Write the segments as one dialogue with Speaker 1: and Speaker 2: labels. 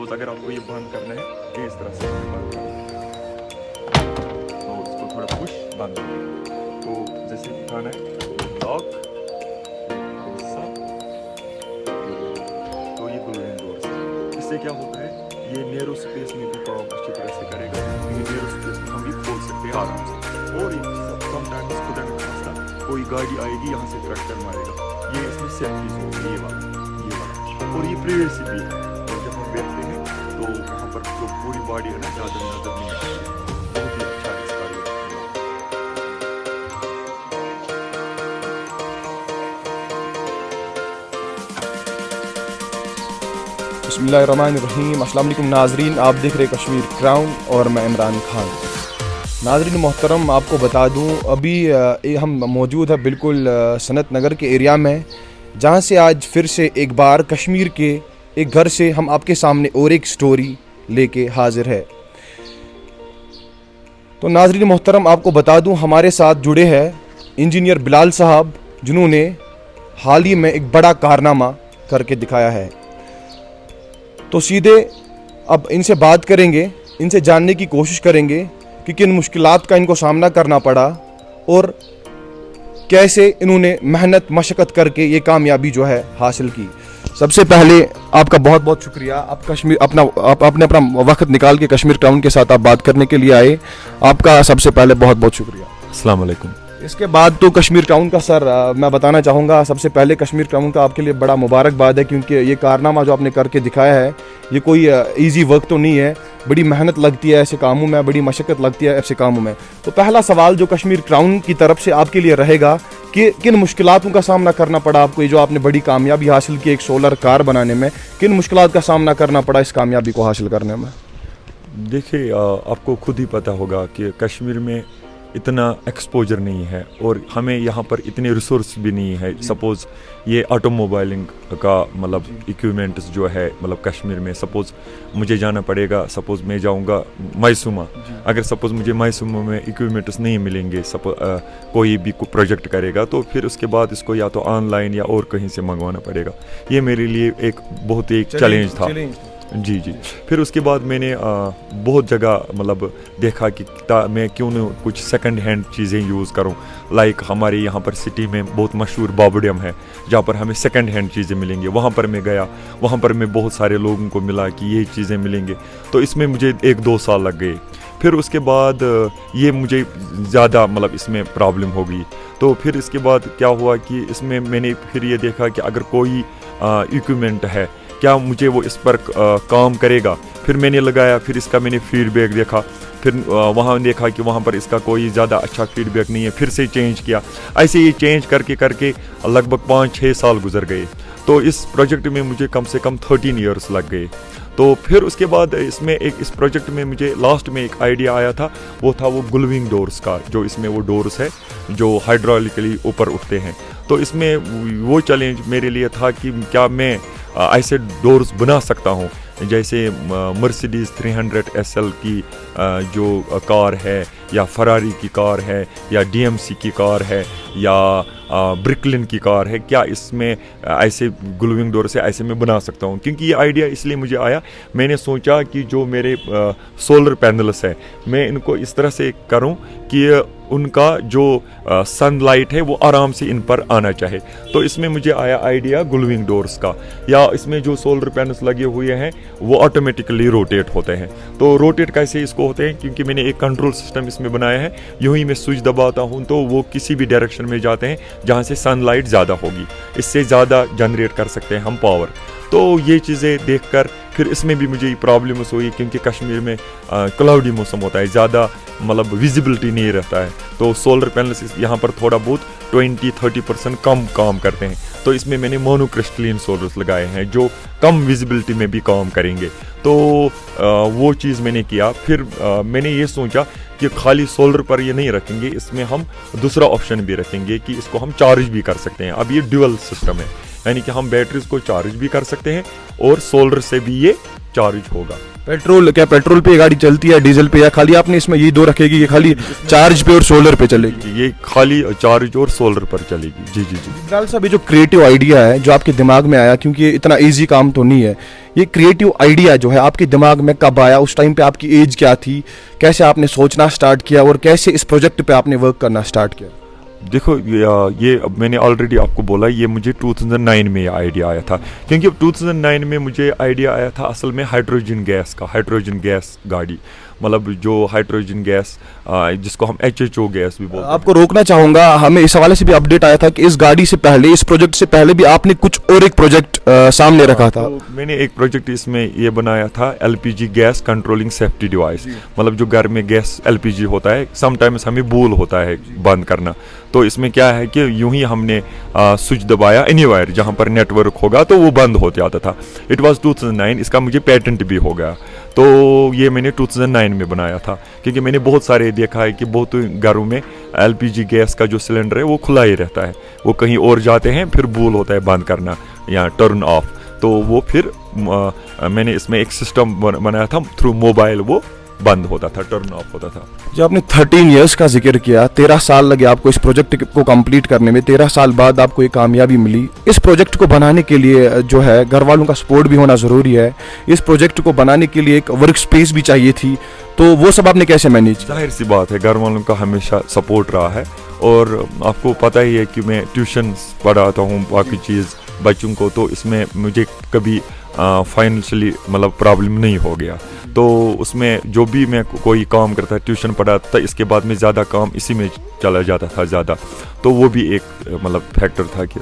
Speaker 1: Suppose अगर आपको ये बंद करना है ये इस तरह से बंद करना है, तो इसको थोड़ा पुश बंद, तो जैसे दिखाना है लॉक, तो ये ग्लूइंग डोर्स, इससे क्या होता है ये नैरो स्पेस में भी काम अच्छी तरह से करेगा, ये नैरो स्पेस में हम भी खोल सकते हैं आराम से। और समटाइम्स खुदा न खास्ता कोई गाड़ी आएगी यहाँ से ट्रैक्टर मारेगा, ये इसमें सेफ्टी होगी ये वाला, और ये प्राइवेसी भी है, और जब हम बैठते हैं तो वहाँ पर जो पूरी बॉडी है ना ज़्यादा नजर नहीं आती है, बहुत ही अच्छा है इसका ये।
Speaker 2: बिस्मिल्लाहिर्रहमानिर्रहीम। अस्सलाम वालेकुम नाज़रीन, आप देख रहे कश्मीर क्राउन और मैं इमरान खान। नाज़रीन मोहतरम, आपको बता दूं अभी हम मौजूद है बिल्कुल सनत नगर के एरिया में, जहां से आज फिर से एक बार कश्मीर के एक घर से हम आपके सामने और एक स्टोरी लेके हाजिर है। तो नाज़रीन मोहतरम, आपको बता दूं हमारे साथ जुड़े हैं इंजीनियर बिलाल साहब, जिन्होंने हाल ही में एक बड़ा कारनामा करके दिखाया है। तो सीधे अब इनसे बात करेंगे, इनसे जानने की कोशिश करेंगे कि किन मुश्किलात का इनको सामना करना पड़ा और कैसे इन्होंने मेहनत मशक्क़त करके ये कामयाबी जो है हासिल की। सबसे पहले आपका बहुत बहुत शुक्रिया, आप आपने अपना वक्त निकाल के कश्मीर क्राउन के साथ आप बात करने के लिए आए, आपका सबसे पहले बहुत बहुत शुक्रिया।
Speaker 1: अस्सलाम वालेकुम।
Speaker 2: इसके बाद तो कश्मीर क्राउन का सर मैं बताना चाहूँगा, सबसे पहले कश्मीर क्राउन का आपके लिए बड़ा मुबारकबाद है, क्योंकि ये कारनामा जो आपने करके दिखाया है ये कोई इजी वर्क तो नहीं है, बड़ी मेहनत लगती है ऐसे कामों में, बड़ी मशक्क़त लगती है ऐसे कामों में। तो पहला सवाल जो कश्मीर क्राउन की तरफ से आपके लिए रहेगा कि किन मुश्किलातों का सामना करना पड़ा आपको, ये जो आपने बड़ी कामयाबी हासिल की एक सोलर कार बनाने में, किन मुश्किलात का सामना करना पड़ा इस कामयाबी को हासिल करने में?
Speaker 1: देखिए आपको खुद ही पता होगा कि कश्मीर में इतना एक्सपोजर नहीं है और हमें यहाँ पर इतने रिसोर्स भी नहीं है। सपोज़ ये ऑटोमोबाइलिंग का मतलब इक्विपमेंट्स जो है मतलब कश्मीर में, सपोज़ मुझे जाना पड़ेगा, सपोज़ मैं जाऊँगा मैसूमा, अगर सपोज़ मुझे मैसूमा में इक्विपमेंट्स नहीं मिलेंगे, कोई भी प्रोजेक्ट करेगा तो फिर उसके बाद इसको या तो ऑनलाइन या और कहीं से मंगवाना पड़ेगा। ये मेरे लिए एक बहुत ही चैलेंज था। जी। फिर उसके बाद मैंने बहुत जगह मतलब देखा कि मैं क्यों न कुछ सेकंड हैंड चीज़ें यूज़ करूं। लाइक हमारे यहाँ पर सिटी में बहुत मशहूर बाबुडियम है जहाँ पर हमें सेकंड हैंड चीज़ें मिलेंगी, वहाँ पर मैं गया, वहाँ पर मैं बहुत सारे लोगों को मिला कि ये चीज़ें मिलेंगे, तो इसमें मुझे 1-2 साल लग गए। फिर उसके बाद ये मुझे ज़्यादा मतलब इसमें प्रॉब्लम हो गई, तो फिर इसके बाद क्या हुआ कि इसमें मैंने फिर ये देखा कि अगर कोई इक्विपमेंट है क्या मुझे वो इस पर काम करेगा। फिर मैंने लगाया, फिर इसका मैंने फीडबैक देखा, फिर वहाँ देखा कि वहाँ पर इसका कोई ज़्यादा अच्छा फीडबैक नहीं है, फिर से चेंज किया। ऐसे ही चेंज करके करके लगभग 5-6 साल गुजर गए। तो इस प्रोजेक्ट में मुझे कम से कम 13 ईयर्स लग गए। तो फिर उसके बाद इस प्रोजेक्ट में मुझे लास्ट में एक आइडिया आया था, वो था वो ग्लूइंग डोर्स का, जो इसमें वो डोर्स है जो हाइड्रोलिकली ऊपर उठते हैं। तो इसमें वो चैलेंज मेरे लिए था कि क्या मैं ऐसे डोर्स बना सकता हूँ जैसे मर्सिडीज़ 300 SL की जो कार है, या फरारी की कार है, या DMC की कार है, या ब्रिकलिन की कार है, क्या इसमें ऐसे ग्लूइंग डोर से ऐसे में बना सकता हूँ। क्योंकि ये आइडिया इसलिए मुझे आया, मैंने सोचा कि जो मेरे सोलर पैनल्स है मैं इनको इस तरह से करूँ कि उनका जो सनलाइट है वो आराम से इन पर आना चाहे। तो इसमें मुझे आया आइडिया ग्लूइंग डोर्स का, या इसमें जो सोलर पैनल्स लगे हुए हैं वो ऑटोमेटिकली रोटेट होते हैं। तो रोटेट कैसे इसको होते हैं, क्योंकि मैंने एक कंट्रोल सिस्टम इसमें बनाया है, यूं ही मैं स्विच दबाता हूं तो वो किसी भी डायरेक्शन में जाते हैं जहां से सनलाइट ज़्यादा होगी, इससे ज़्यादा जनरेट कर सकते हैं हम पावर। तो ये चीज़ें देखकर फिर इसमें भी मुझे प्रॉब्लम्स हुई, क्योंकि कश्मीर में क्लाउडी मौसम होता है, ज़्यादा मतलब विजिबिलिटी नहीं रहता है। तो सोलर पैनल्स यहाँ पर थोड़ा बहुत 20-30% कम काम करते हैं। तो इसमें मैंने मोनोक्रिस्टलिन सोलर्स लगाए हैं जो कम विजिबिलिटी में भी काम करेंगे। तो वो चीज़ मैंने किया। फिर मैंने ये सोचा कि खाली सोलर पर ये नहीं रखेंगे, इसमें हम दूसरा ऑप्शन भी रखेंगे कि इसको हम चार्ज भी कर सकते हैं। अब ये ड्यूअल सिस्टम है, यानी कि हम बैटरीज को चार्ज भी कर सकते हैं और सोलर से भी ये चार्ज होगा।
Speaker 2: पेट्रोल पे ये गाड़ी चलती है, डीजल पे, या खाली आपने इसमें ये दो रखेगी, ये खाली चार्ज पे और सोलर पे चलेगी?
Speaker 1: ये खाली चार्ज और सोलर पर चलेगी। जी जी जी।
Speaker 2: बिलाल साहब, ये जो क्रिएटिव आइडिया है जो आपके दिमाग में आया, क्योंकि ये इतना इजी काम तो नहीं है, ये क्रिएटिव आइडिया जो है आपके दिमाग में कब आया? उस टाइम पे आपकी एज क्या थी? कैसे आपने सोचना स्टार्ट किया और कैसे इस प्रोजेक्ट पे आपने वर्क करना स्टार्ट किया?
Speaker 1: देखो ये मैंने ऑलरेडी आपको बोला, ये मुझे 2009 में आइडिया आया था, क्योंकि 2009 में मुझे आइडिया आया था असल में हाइड्रोजन गैस का, हाइड्रोजन गैस गाड़ी, मतलब जो हाइड्रोजन गैस जिसको हम HHO गैस भी बोलते हैं।
Speaker 2: आपको रोकना चाहूंगा, हमें इस हवाले से भी अपडेट आया था कि इस गाड़ी से पहले, इस प्रोजेक्ट से पहले भी आपने कुछ और एक प्रोजेक्ट सामने रखा था।
Speaker 1: तो मैंने एक प्रोजेक्ट इसमें ये बनाया था, LPG gas controlling safety device, मतलब जो घर में गैस LPG होता है, समटाइम्स हमें भूल होता है बंद करना, तो इसमें क्या है कि यूं ही हमने स्विच दबाया एनीवेयर जहां पर नेटवर्क होगा तो वो बंद हो जाता था। इट वाज 2009, इसका मुझे पेटेंट भी हो गया। तो ये मैंने 2009 में बनाया था, क्योंकि मैंने बहुत सारे देखा है कि बहुत घरों में LPG गैस का जो सिलेंडर है वो खुला ही रहता है, वो कहीं और जाते हैं, फिर भूल होता है बंद करना या टर्न ऑफ, तो वो फिर मैंने इसमें एक सिस्टम बनाया था, थ्रू मोबाइल वो बंद होता था, टर्न ऑफ होता था।
Speaker 2: जब आपने 13 इयर्स का जिक्र किया, 13 साल लगे आपको इस प्रोजेक्ट को कंप्लीट करने में, 13 साल बाद आपको ये कामयाबी मिली। इस प्रोजेक्ट को बनाने के लिए जो है घर वालों का सपोर्ट भी होना ज़रूरी है, इस प्रोजेक्ट को बनाने के लिए एक वर्क स्पेस भी चाहिए थी, तो वो सब आपने कैसे मैनेज किया?
Speaker 1: जाहिर सी बात है, घर वालों का हमेशा सपोर्ट रहा है, और आपको पता ही है कि मैं ट्यूशन पढ़ाता हूँ बाकी चीज़ बच्चों को, तो इसमें मुझे कभी फाइनेंशियली मतलब प्रॉब्लम नहीं हो गया। तो उसमें जो भी मैं कोई काम करता, ट्यूशन पढ़ाता था, इसके बाद में ज़्यादा काम इसी में चला जाता था ज़्यादा, तो वो भी एक मतलब फैक्टर था। कि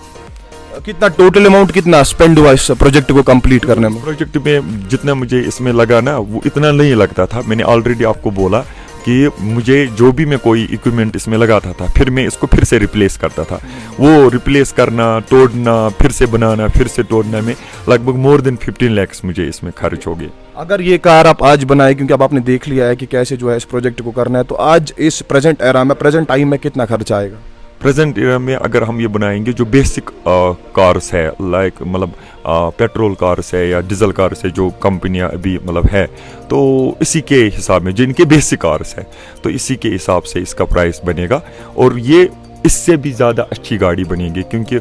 Speaker 2: कितना टोटल अमाउंट कितना स्पेंड हुआ इस प्रोजेक्ट को कंप्लीट करने में?
Speaker 1: प्रोजेक्ट में जितना मुझे इसमें लगा ना, वो इतना नहीं लगता था। मैंने ऑलरेडी आपको बोला कि मुझे जो भी मैं कोई इक्विपमेंट इसमें लगाता था, फिर मैं इसको फिर से रिप्लेस करता था। वो रिप्लेस करना, तोड़ना, फिर से बनाना, फिर से तोड़ने में लगभग मोर देन 15 लाख मुझे इसमें खर्च हो गए।
Speaker 2: अगर ये कार आप आज बनाए, क्योंकि अब आपने देख लिया है कि कैसे जो है इस प्रोजेक्ट को करना है, तो आज इस प्रेजेंट एरा में, प्रेजेंट टाइम में कितना खर्च आएगा?
Speaker 1: प्रेजेंट एरा में अगर हम ये बनाएंगे, जो बेसिक कार्स है, लाइक मतलब पेट्रोल कार्स है या डीजल कार्स है, जो कंपनियां अभी मतलब है, तो इसी के हिसाब में जिनके बेसिक कार्स है, तो इसी के हिसाब से इसका प्राइस बनेगा। और ये इससे भी ज़्यादा अच्छी गाड़ी बनेगी, क्योंकि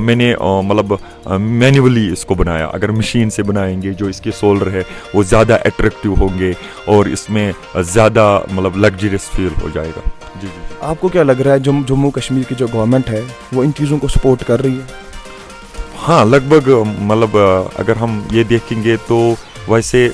Speaker 1: मैंने मतलब मैन्युअली इसको बनाया। अगर मशीन से बनाएंगे, जो इसके सोलर है वो ज़्यादा अट्रैक्टिव होंगे और इसमें ज़्यादा मतलब लग्जरियस फील हो जाएगा। जी जी।
Speaker 2: आपको क्या लग रहा है जम्मू कश्मीर की जो गवर्नमेंट है वो इन चीज़ों को सपोर्ट कर रही है?
Speaker 1: हाँ, लगभग मतलब अगर हम ये देखेंगे तो वैसे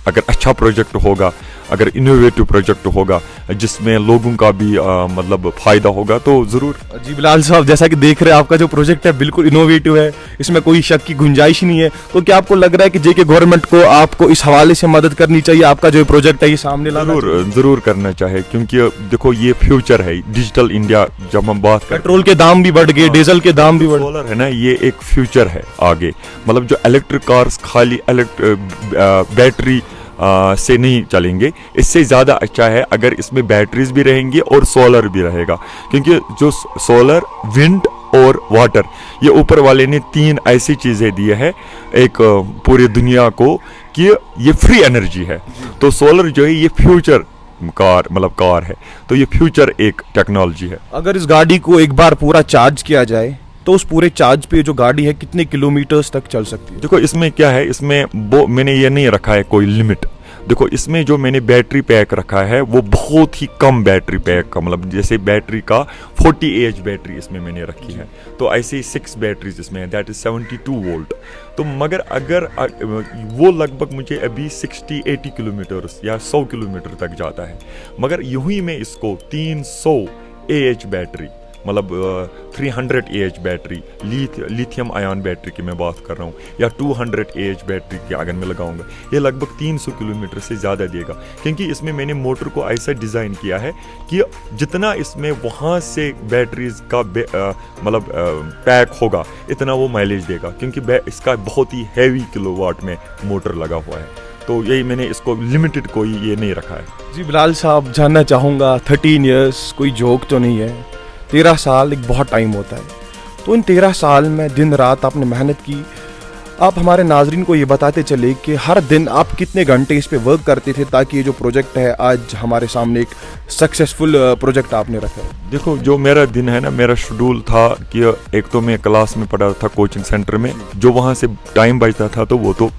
Speaker 1: अगर अच्छा प्रोजेक्ट होगा, अगर इनोवेटिव प्रोजेक्ट होगा जिसमें लोगों का भी मतलब फ़ायदा होगा, तो ज़रूर।
Speaker 2: जी बिलाल साहब, जैसा कि देख रहे हैं आपका जो प्रोजेक्ट है बिल्कुल इनोवेटिव है, इसमें कोई शक की गुंजाइश ही नहीं है, तो क्या आपको लग रहा है कि जेके गवर्नमेंट को आपको इस हवाले से मदद करनी चाहिए, आपका जो प्रोजेक्ट है ये सामने लाना चाहिए?
Speaker 1: ज़रूर करना चाहिए, क्योंकि देखो ये फ्यूचर है, डिजिटल इंडिया। जब हम बात
Speaker 2: पेट्रोल के दाम भी बढ़ गए, डीजल के दाम भी बढ़,
Speaker 1: सोलर है ना, ये एक फ्यूचर है आगे। मतलब जो इलेक्ट्रिक कार्स खाली बैटरी से नहीं चलेंगे, इससे ज़्यादा अच्छा है अगर इसमें बैटरीज भी रहेंगी और सोलर भी रहेगा, क्योंकि जो सोलर, विंड और वाटर, ये ऊपर वाले ने 3 ऐसी चीज़ें दी है एक पूरी दुनिया को कि ये फ्री एनर्जी है। तो सोलर जो है ये फ्यूचर कार है, तो ये फ्यूचर एक टेक्नोलॉजी है।
Speaker 2: अगर इस गाड़ी को एक बार पूरा चार्ज किया जाए तो उस पूरे चार्ज पे जो गाड़ी है कितने किलोमीटर्स तक चल सकती है?
Speaker 1: देखो इसमें क्या है, इसमें मैंने ये नहीं रखा है कोई लिमिट। देखो इसमें जो मैंने बैटरी पैक रखा है वो बहुत ही कम बैटरी पैक का, मतलब जैसे बैटरी का 40 AH बैटरी इसमें मैंने रखी है, तो ऐसे ही 6 बैटरीज इसमें है, दैट इज 72 वोल्ट। तो मगर अगर वो लगभग मुझे अभी 60-80 किलोमीटर या 100 किलोमीटर तक जाता है, मगर यूं ही मैं इसको 300 AH बैटरी, मतलब 300 AH battery, lithium ion battery की मैं बात कर रहा हूँ, या 200 AH बैटरी की अगर मैं लगाऊंगा, ये लगभग 300 किलोमीटर से ज़्यादा देगा, क्योंकि इसमें मैंने मोटर को ऐसा डिज़ाइन किया है कि जितना इसमें वहाँ से बैटरीज का मतलब पैक होगा इतना वो माइलेज देगा, क्योंकि इसका बहुत ही हैवी किलोवाट में मोटर लगा हुआ है। तो यही मैंने इसको लिमिटेड कोई ये नहीं रखा है।
Speaker 2: जी बिलाल साहब, जानना चाहूँगा, 13 ईयर्स कोई जोक तो नहीं है, 13 साल एक बहुत टाइम होता है, तो इन 13 साल में दिन रात आपने मेहनत की, آپ ہمارے ناظرین کو یہ بتاتے چلے کہ ہر دن آپ کتنے گھنٹے اس پہ ورک کرتے تھے تاکہ یہ جو پروجیکٹ ہے آج ہمارے سامنے ایک سکسیسفل پروجیکٹ آپ نے رکھا ہے؟
Speaker 1: دیکھو جو میرا دن ہے نا, میرا شیڈول تھا کہ ایک تو میں کلاس میں پڑھا تھا کوچنگ سینٹر میں, جو وہاں سے ٹائم بچتا تھا تو وہ تو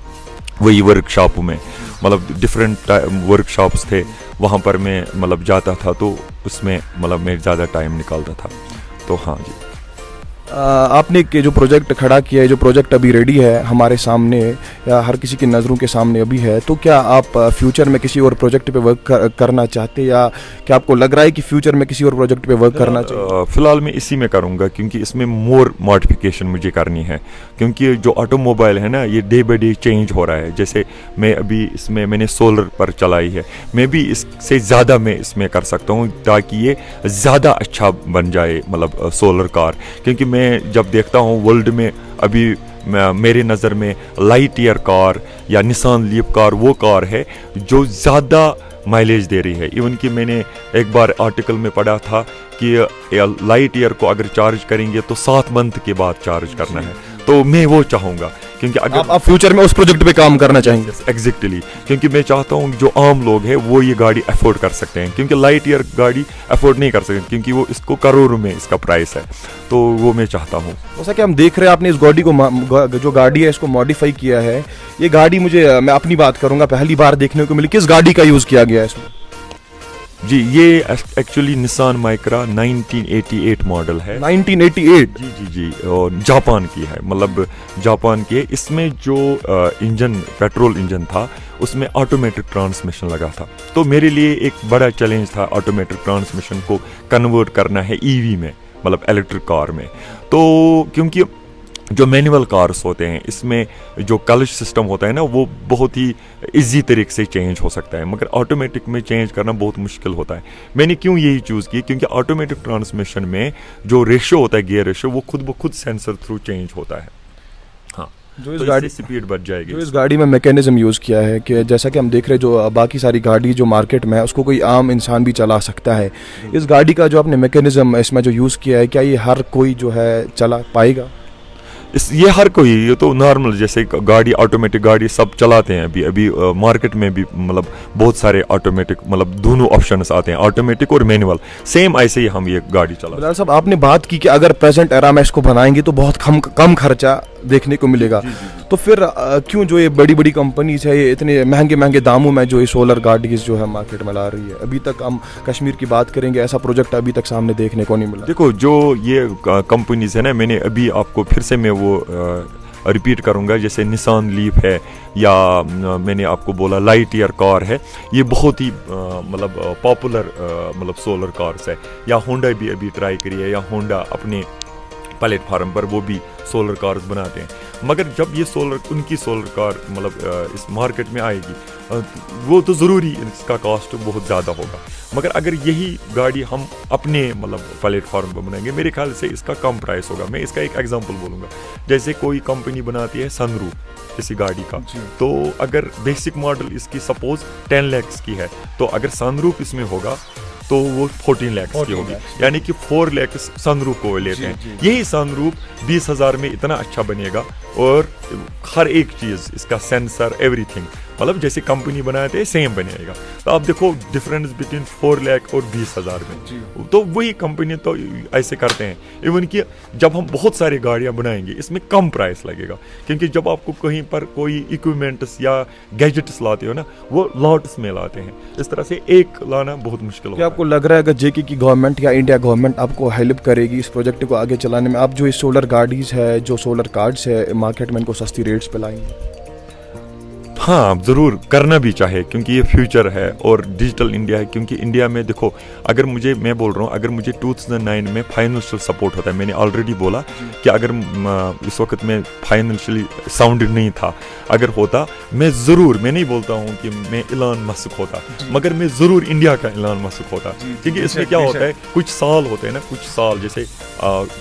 Speaker 1: وہی ورک شاپوں میں, مطلب ڈفرینٹ ورک شاپس تھے وہاں پر میں مطلب جاتا تھا, تو اس میں مطلب میں زیادہ ٹائم نکالتا تھا. تو ہاں جی,
Speaker 2: آپ نے جو پروجیکٹ کھڑا کیا ہے, جو پروجیکٹ ابھی ریڈی ہے ہمارے سامنے یا ہر کسی کی نظروں کے سامنے ابھی ہے, تو کیا آپ فیوچر میں کسی اور پروجیکٹ پہ ورک کرنا چاہتے, یا کیا آپ کو لگ رہا ہے کہ فیوچر میں کسی اور پروجیکٹ پہ ورک کرنا چاہیے؟
Speaker 1: فی الحال میں اسی میں کروں گا, کیونکہ اس میں مور ماڈیفکیشن مجھے کرنی ہے, کیونکہ جو آٹو موبائل ہے نا یہ ڈے بائی ڈے چینج ہو رہا ہے. جیسے میں ابھی اس میں نے سولر پر چلائی ہے, میں بھی اس سے زیادہ میں اس میں کر سکتا ہوں تاکہ یہ زیادہ اچھا بن جائے, مطلب سولر کار. کیونکہ میں جب دیکھتا ہوں ورلڈ میں ابھی میرے نظر میں لائٹ ایئر کار یا نسان لیف کار وہ کار ہے جو زیادہ مائلیج دے رہی ہے. ایون کہ میں نے ایک بار آرٹیکل میں پڑھا تھا کہ لائٹ ایئر کو اگر چارج کریں گے تو 7 منتھ کے بعد چارج کرنا ہے. تو میں وہ چاہوں گا, کیونکہ اگر
Speaker 2: آپ فیوچر میں اس پروجیکٹ پہ کام کرنا چاہیں گے.
Speaker 1: ایگزیکٹلی, کیونکہ میں چاہتا ہوں جو عام لوگ ہیں وہ یہ گاڑی افورڈ کر سکتے ہیں, کیونکہ لائٹ ایئر گاڑی افورڈ نہیں کر سکتے کیونکہ وہ اس کو کروڑوں میں اس کا پرائس ہے. تو وہ میں چاہتا ہوں.
Speaker 2: جیسا کہ ہم دیکھ رہے ہیں آپ نے اس گاڑی کو, جو گاڑی ہے اس کو ماڈیفائی کیا ہے. یہ گاڑی میں اپنی بات کروں گا, پہلی بار دیکھنے کو ملی. کس گاڑی کا یوز کیا گیا ہے اس میں؟
Speaker 1: جی یہ ایکچولی نسان مائکرا 1988 ماڈل ہے.
Speaker 2: 1988؟
Speaker 1: جی اور جاپان کی ہے, مطلب جاپان کی ہے. اس میں جو انجن پیٹرول انجن تھا اس میں آٹومیٹک ٹرانسمیشن لگا تھا. تو میرے لیے ایک بڑا چیلنج تھا آٹومیٹک ٹرانسمیشن کو کنورٹ کرنا ہے ای وی میں, مطلب الیکٹرک کار میں. تو کیونکہ جو مینول کارس ہوتے ہیں اس میں جو کلچ سسٹم ہوتا ہے نا وہ بہت ہی ایزی طریقے سے چینج ہو سکتا ہے, مگر آٹومیٹک میں چینج کرنا بہت مشکل ہوتا ہے. میں نے کیوں یہی چوز کی, کیونکہ آٹومیٹک ٹرانسمیشن میں جو ریشو ہوتا ہے, گیئر ریشو, وہ خود بخود سینسر تھرو چینج ہوتا ہے. ہاں,
Speaker 2: جو اس گاڑی
Speaker 1: سپیڈ بڑھ جائے گی.
Speaker 2: جو اس گاڑی میں میکینزم یوز کیا ہے کہ جیسا کہ ہم دیکھ رہے ہیں جو باقی ساری گاڑی جو مارکیٹ میں ہے اس کو کوئی عام انسان بھی چلا سکتا ہے, اس گاڑی کا جو آپ نے میکینزم اس میں جو یوز کیا ہے, کیا یہ ہر کوئی جو ہے چلا پائے گا؟
Speaker 1: یہ ہر کوئی, یہ تو نارمل جیسے گاڑی آٹومیٹک گاڑی سب چلاتے ہیں. ابھی مارکیٹ میں بھی مطلب بہت سارے آٹومیٹک, مطلب دونوں آپشنس آتے ہیں, آٹومیٹک اور مینول. سیم ایسے ہی ہم یہ گاڑی چلاتے ہیں.
Speaker 2: بلال صاحب آپ نے بات کی کہ اگر پریزنٹ ایرا میں اس کو بنائیں گے تو بہت کم خرچہ دیکھنے کو ملے گا. تو پھر کیوں جو یہ بڑی بڑی کمپنیز ہے یہ اتنے مہنگے داموں میں جو یہ سولر گاڑیز جو ہے مارکیٹ میں لا رہی ہے؟ ابھی تک ہم کشمیر کی بات کریں گے, ایسا پروجیکٹ ابھی تک سامنے دیکھنے کو نہیں ملا.
Speaker 1: دیکھو جو یہ کمپنیز ہے نا, میں نے ابھی آپ کو پھر سے میں وہ ریپیٹ کروں گا, جیسے نسان لیف ہے یا میں نے آپ کو بولا لائٹ ایئر کار ہے, یہ بہت ہی مطلب پاپولر مطلب سولر کارس ہے. یا ہونڈا بھی ابھی ٹرائی کری ہے, یا ہونڈا اپنے پلیٹ فارم پر وہ بھی سولر کارز بناتے ہیں. مگر جب یہ ان کی سولر کار مطلب اس مارکیٹ میں آئے گی وہ تو ضروری اس کا کاسٹ بہت زیادہ ہوگا. مگر اگر یہی گاڑی ہم اپنے مطلب پلیٹ فارم پر بنائیں گے, میرے خیال سے اس کا کم پرائس ہوگا. میں اس کا ایک ایگزامپل بولوں گا, جیسے کوئی کمپنی بناتی ہے سن روف کسی گاڑی کا, تو اگر بیسک ماڈل اس کی سپوز 10 lakhs کی ہے, تو اگر سن روف اس میں ہوگا تو وہ 14 lakhs کی ہوگی, یعنی کہ 4 lakhs سن روف کو لیتے ہیں. یہی سن روف 20,000 میں اتنا اچھا بنے گا, اور ہر ایک چیز اس کا سینسر ایوری تھنگ مطلب جیسے کمپنی بناتے ہیں سیم بنے گا. تو آپ دیکھو ڈفرینس بٹوین 4 lakh اور 20,000 میں, تو وہی کمپنی تو ایسے کرتے ہیں. ایون کہ جب ہم بہت ساری گاڑیاں بنائیں گے اس میں کم پرائس لگے گا, کیونکہ جب آپ کو کہیں پر کوئی اکوپمنٹس یا گیجٹس لاتے ہو نا وہ لاٹس میں لاتے ہیں, اس طرح سے ایک لانا بہت مشکل ہوتا ہے.
Speaker 2: آپ کو لگ رہا ہے اگر جے کے کی گورنمنٹ یا انڈیا گورنمنٹ آپ کو ہیلپ کرے گی اس پروجیکٹ کو آگے چلانے میں, آپ جو یہ سولر گاڑیز ہے, جو سولر کارڈز ہے مارکیٹ میں ان کو سستی ریٹس پہ لائیں گے؟
Speaker 1: ہاں ضرور کرنا بھی چاہے, کیونکہ یہ فیوچر ہے اور ڈیجیٹل انڈیا ہے. کیونکہ انڈیا میں دیکھو اگر میں بول رہا ہوں اگر مجھے 2009 میں فائنینشیل سپورٹ ہوتا ہے, میں نے آلریڈی بولا کہ اگر اس وقت میں فائنینشلی ساؤنڈڈ نہیں تھا, اگر ہوتا میں نہیں بولتا ہوں کہ میں ایلان مسک ہوتا, مگر میں ضرور انڈیا کا ایلان مسک ہوتا. کیونکہ اس میں کیا ہوتا ہے, کچھ سال ہوتے ہیں نا, کچھ سال جیسے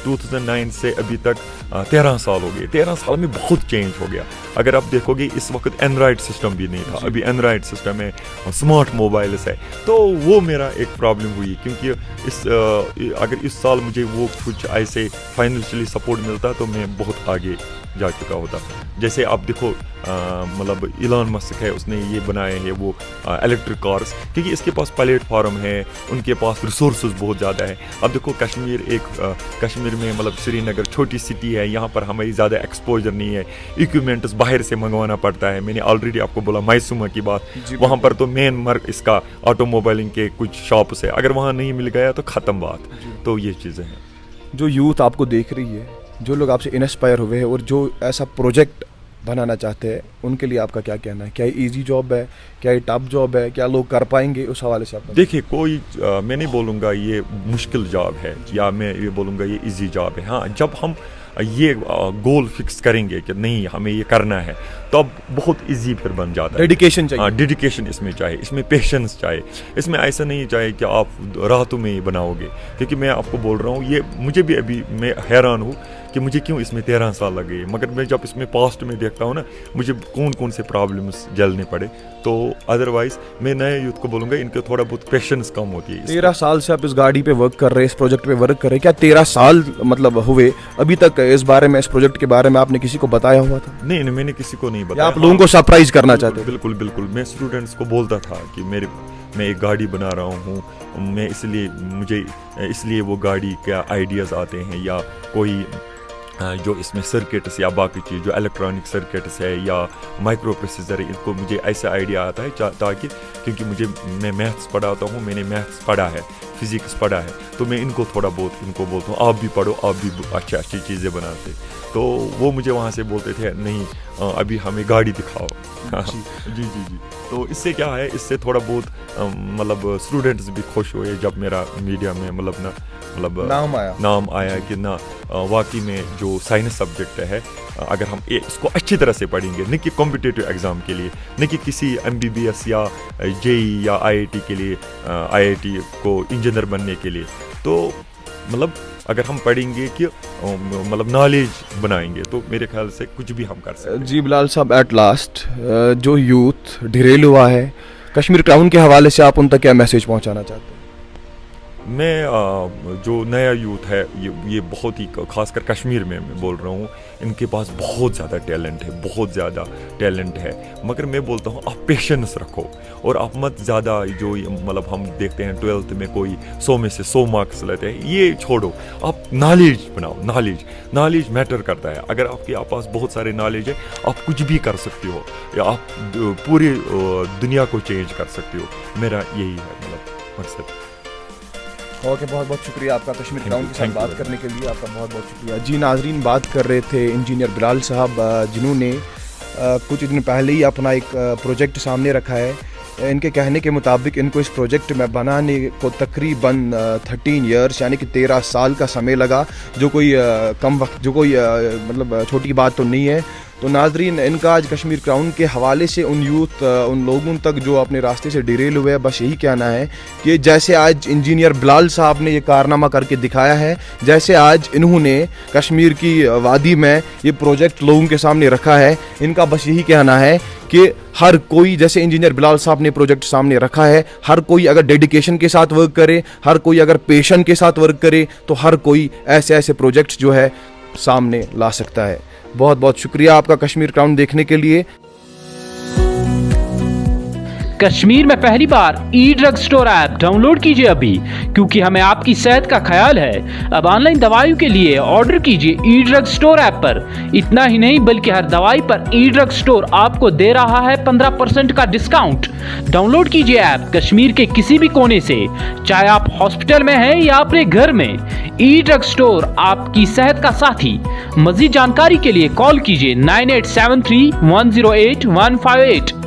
Speaker 1: 2009 سے ابھی تک 13 سال ہو گئے. 13 سال میں بہت چینج ہو گیا. اگر آپ دیکھو گے اس وقت اینڈرائڈ سسٹم بھی نہیں تھا, ابھی اینڈرائڈ سسٹم ہے, اسمارٹ موبائلس ہے. تو وہ میرا ایک پرابلم ہوئی, کیونکہ اگر اس سال مجھے وہ کچھ ایسے فائنینشلی سپورٹ ملتا تو میں بہت آگے जा चुका होता। जैसे आप देखो मतलब इलॉन मस्क है, उसने ये बनाए हैं वो इलेक्ट्रिक कार्स, क्योंकि इसके पास प्लेटफॉर्म है, उनके पास रिसोर्सेज बहुत ज़्यादा है। अब देखो कश्मीर में मतलब श्रीनगर छोटी सिटी है, यहाँ पर हमें ज़्यादा एक्सपोजर नहीं है, इक्विपमेंट्स बाहर से मंगवाना पड़ता है। मैंने ऑलरेडी आपको बोला मायसूमा की बात, वहाँ पर तो मेन इसका ऑटोमोबाइलिंग के कुछ शॉप्स है, अगर वहाँ नहीं मिल गया तो ख़त्म बात। तो ये चीज़ें हैं।
Speaker 2: जो यूथ आपको देख रही है, जो लोग आपसे इंस्पायर हुए हैं और जो ऐसा प्रोजेक्ट बनाना चाहते हैं, उनके लिए आपका क्या कहना है? क्या ये ईजी जॉब है, क्या ये टफ जॉब है, क्या लोग कर पाएंगे? उस हवाले से आप
Speaker 1: देखिए, कोई मैं नहीं बोलूँगा ये मुश्किल जॉब है या मैं ये बोलूँगा ये इजी जॉब है। हाँ, जब हम ये गोल फिक्स करेंगे कि नहीं हमें ये करना है, तब बहुत इजी फिर बन जाता है।
Speaker 2: डेडिकेशन चाहिए।
Speaker 1: हाँ, डेडिकेशन इसमें चाहिए, इसमें पेशेंस चाहिए, इसमें ऐसा नहीं चाहिए कि आप रातों में ही बनाओगे। क्योंकि मैं आपको बोल रहा हूँ, ये मुझे भी अभी मैं हैरान हूँ कि मुझे क्यों इसमें 13 साल लगे, मगर मैं जब इसमें पास्ट में देखता हूँ ना, मुझे कौन कौन से प्रॉब्लम्स झेलने पड़े। तो अदरवाइज मैं नए यूथ को बोलूँगा, इनके थोड़ा बहुत पेशेंस कम होती है।
Speaker 2: 13 साल से आप इस गाड़ी पे वर्क कर रहे हैं, इस प्रोजेक्ट पे वर्क कर रहे हैं, क्या 13 साल मतलब हुए अभी तक इस बारे में, इस प्रोजेक्ट के बारे में आपने किसी को बताया हुआ था?
Speaker 1: नहीं, मैंने किसी को नहीं बताया।
Speaker 2: आप लोगों को सरप्राइज करना चाहते?
Speaker 1: बिल्कुल बिल्कुल। मैं स्टूडेंट्स को बोलता था कि मैं एक गाड़ी बना रहा हूँ, मैं इसलिए वो गाड़ी क्या आइडियाज़ आते हैं, या कोई जो इसमें सर्किट्स या बाकी चीज़ जो इलेक्ट्रॉनिक सर्किट्स है या माइक्रो प्रोसेसर है, इनको मुझे ऐसा आइडिया आता है ताकि, क्योंकि मैं मैथ्स पढ़ाता हूँ, मैंने मैथ्स पढ़ा है, फिजिक्स पढ़ा है, तो मैं इनको थोड़ा बहुत इनको बोलता हूँ आप भी पढ़ो, आप भी अच्छी चीज़ें बनाते। तो वो मुझे वहाँ से बोलते थे नहीं अभी हमें गाड़ी दिखाओ। जी। तो इससे क्या है, इससे थोड़ा बहुत मतलब स्टूडेंट्स भी खुश हुए जब मेरा मीडिया में मतलब नाम आया कि ना वाकई में जो साइंस सब्जेक्ट है, अगर हम इसको अच्छी तरह से पढ़ेंगे, न कि कॉम्पिटिटिव एग्ज़ाम के लिए, न कि किसी MBBS या JEE या IIT के लिए, IIT को इंजीनियर बनने के लिए, तो मतलब अगर हम पढ़ेंगे कि मतलब नॉलेज बनाएंगे, तो मेरे ख्याल से कुछ भी हम कर सकते हैं।
Speaker 2: जी बिलाल साहब, एट लास्ट जो यूथ डिरेल हुआ है, कश्मीर क्राउन के हवाले से आप उन तक क्या मैसेज पहुंचाना चाहते हैं?
Speaker 1: मैं जो नया यूथ है, ये बहुत ही खासकर कश्मीर में मैं बोल रहा हूँ, इनके पास बहुत ज़्यादा टैलेंट है, मगर मैं बोलता हूँ आप पेशेंस रखो और आप मत ज़्यादा जो मतलब हम देखते हैं 12th में कोई 100 में से 100 मार्क्स लेते हैं, ये छोड़ो, आप नॉलेज बनाओ। नॉलेज मैटर करता है। अगर आपके पास बहुत सारे नॉलेज है, आप कुछ भी कर सकते हो या आप पूरी दुनिया को चेंज कर सकते हो। मेरा यही है मतलब मकसद।
Speaker 2: ओके, बहुत बहुत शुक्रिया आपका कश्मीर क्राउन के साथ बात करने के लिए, आपका बहुत बहुत शुक्रिया। जी नाजरीन, बात कर रहे थे इंजीनियर बिलाल साहब, जिन्होंने कुछ दिन पहले ही अपना एक प्रोजेक्ट सामने रखा है। इनके कहने के मुताबिक इनको इस प्रोजेक्ट में बनाने को तकरीबन 13 ईयर्स यानी कि 13 साल का समय लगा, जो कोई कम वक्त, जो कोई मतलब छोटी बात तो नहीं है। तो नाजरीन, इनका आज कश्मीर क्राउन के हवाले से उन यूथ, उन लोगों तक जो अपने रास्ते से डिरेल हुए हैं, बस यही कहना है कि जैसे आज इंजीनियर बिलाल साहब ने ये कारनामा करके दिखाया है, जैसे आज इन्होंने कश्मीर की वादी में ये प्रोजेक्ट लोगों के सामने रखा है, इनका बस यही कहना है कि हर कोई, जैसे इंजीनियर बिलाल साहब ने प्रोजेक्ट सामने रखा है, हर कोई अगर डेडिकेशन के साथ वर्क करे, हर कोई अगर पेशन के साथ वर्क करे, तो हर कोई ऐसे प्रोजेक्ट्स जो है सामने ला सकता है। बहुत बहुत शुक्रिया आपका कश्मीर क्राउन देखने के लिए।
Speaker 3: कश्मीर में पहली बार ई ड्रग स्टोर ऐप डाउनलोड कीजिए अभी, क्योंकि हमें आपकी सेहत का ख्याल है। अब ऑनलाइन दवाइयों के लिए ऑर्डर कीजिए ई ड्रग स्टोर ऐप पर। इतना ही नहीं, बल्कि हर दवाई पर ई ड्रग स्टोर आपको दे रहा है 15% का डिस्काउंट। डाउनलोड कीजिए ऐप कश्मीर के किसी भी कोने से, चाहे आप हॉस्पिटल में हैं या अपने घर में। ई ड्रग स्टोर आपकी सेहत का साथी। मजीद जानकारी के लिए कॉल कीजिए 9873 108 158।